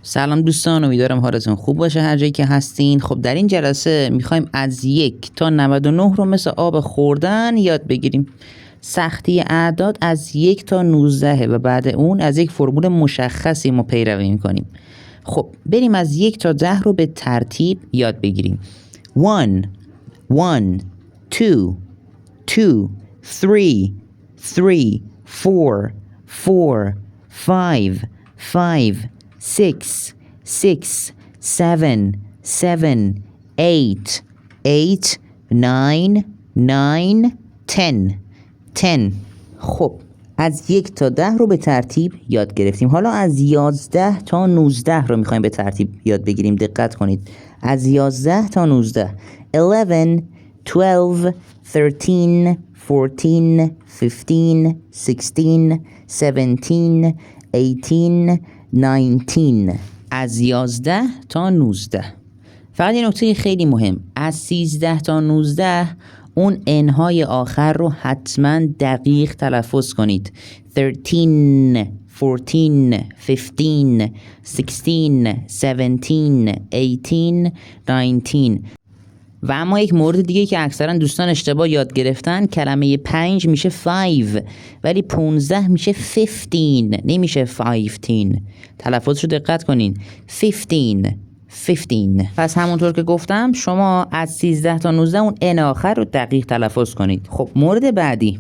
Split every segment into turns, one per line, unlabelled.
سلام دوستان، امیدوارم حالتون خوب باشه هر جایی که هستین. خب در این جلسه میخوایم از 1 تا 99 رو مثل آب خوردن یاد بگیریم. سختی اعداد از 1 تا 19 و بعد اون از یک فرمول مشخصی ما پیروی میکنیم. خب بریم از 1 تا 10 رو به ترتیب یاد بگیریم. 1 1 2 2 3 3 4 4 5 5 6 6 7 7 8 8 9 9 10 10. خب از 1 تا 10 رو به ترتیب یاد گرفتیم. حالا از 11 تا 19 رو میخوایم به ترتیب یاد بگیریم. دقت کنید. از 11 تا 19 11 12 13 14 15 16 17 18 19. از 11 تا 19. فقط یه نکته خیلی مهم، از 13 تا 19 اون انهای آخر رو حتما دقیق تلفظ کنید. 13 14 15 16 17 18 19. و اما یک مورد دیگه که اکثرا دوستان اشتباه یاد گرفتن، کلمه 5 میشه 5 ولی 15 میشه 15 نمیشه 15. تلفظش رو دقت کنین. 15. پس همونطور که گفتم شما از 13 تا 19 اون ان آخر رو دقیق تلفظ کنید. خب مورد بعدی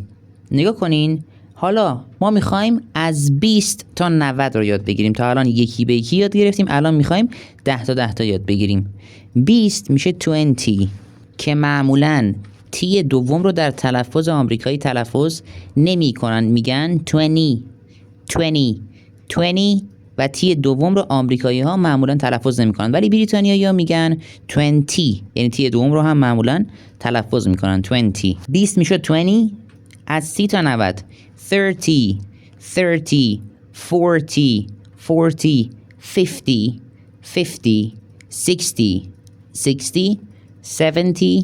نگاه کنین. حالا ما میخوایم از 20 تا 90 رو یاد بگیریم. تا الان یکی به یکی یاد گرفتیم، الان میخوایم 10 تا 10 تا یاد بگیریم. 20 میشه 20 که معمولاً تی دوم رو در تلفظ آمریکایی تلفظ نمی کنن، میگن 20 و تی دوم رو آمریکایی ها معمولاً تلفظ نمی کنن، ولی بریتانیایی ها میگن 20، یعنی تی دوم رو هم معمولاً تلفظ میکنن 20. 20 میشه 20. از 30 تا 90 30 40 50 60 70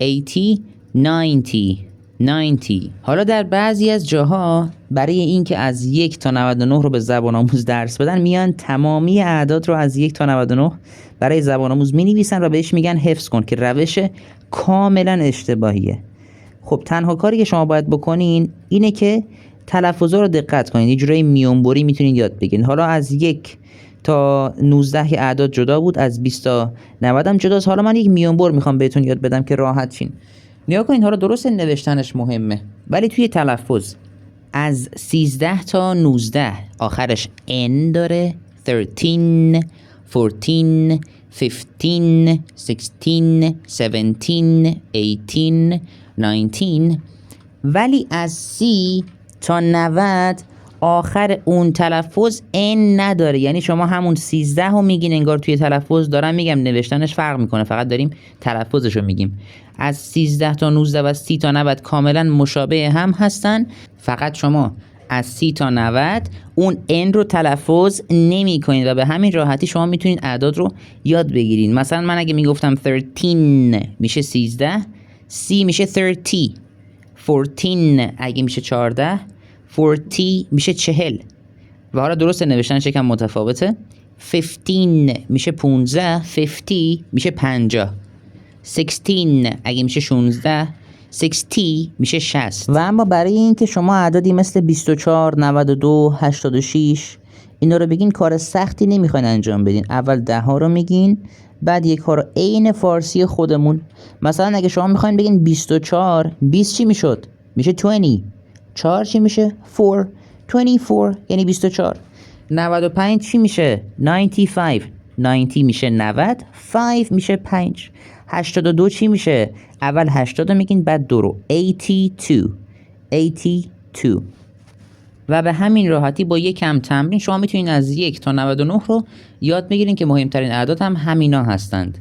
80 90. حالا در بعضی از جاها برای اینکه از 1 تا 99 رو به زبان آموز درس بدن، میان تمامی اعداد رو از 1 تا 99 برای زبان آموز می نویسن و بهش میگن حفظ کن، که روش کاملا اشتباهیه. خب تنها کاری که شما باید بکنین اینه که تلفظا رو دقت کنین. یه جورایی میونبری میتونین یاد بگیرین. حالا از 1 تا 19 که اعداد جدا بود، از 20 تا 90 هم جداست. حالا من یک میونبر میخوام بهتون یاد بدم که راحت شین. نگاه کنین. حالا درست نوشتنش مهمه ولی توی تلفظ از 13 تا 19 آخرش n داره. 13 14 15 16 17 18 19. ولی از 30 تا 90 آخر اون تلفظ n نداره. یعنی شما همون 13 رو میگین انگار توی تلفظ دارم میگم، نوشتنش فرق میکنه، فقط داریم تلفظش رو میگیم. از 13 تا 19 و 30 تا 90 کاملا مشابه هم هستن، فقط شما از 30 تا 90 اون n رو تلفظ نمی کنید و به همین راحتی شما میتونید اعداد رو یاد بگیرید. مثلا من اگه میگفتم 13 میشه 13، 30 میشه 30، 14 اگه میشه 14، 40 میشه 40 و حالا درست نوشتنش یکم متفاوته. 15 میشه 15، 50 میشه 50، 16 اگه میشه 16، 60 میشه 60. و اما برای اینکه شما اعدادی مثل 24 92 86 اینا رو بگین کار سختی نمیخواین انجام بدین. اول 10 ها رو میگین، بعد یک ها رو عین فارسی خودمون. مثلا اگه شما میخواین بگین 24، 20 چی میشد؟ میشه 20. 4 چی میشه؟ 4. 24 یعنی 24. 95 چی میشه؟ 95. 90 میشه 90. 5 میشه 5. 82 چی میشه؟ اول 80 رو میگین بعد 2 رو. 82. و به همین راحتی با یک کم تمرین شما میتونین از 1 تا 99 رو یاد بگیرین که مهمترین اعداد هم همینا هستند.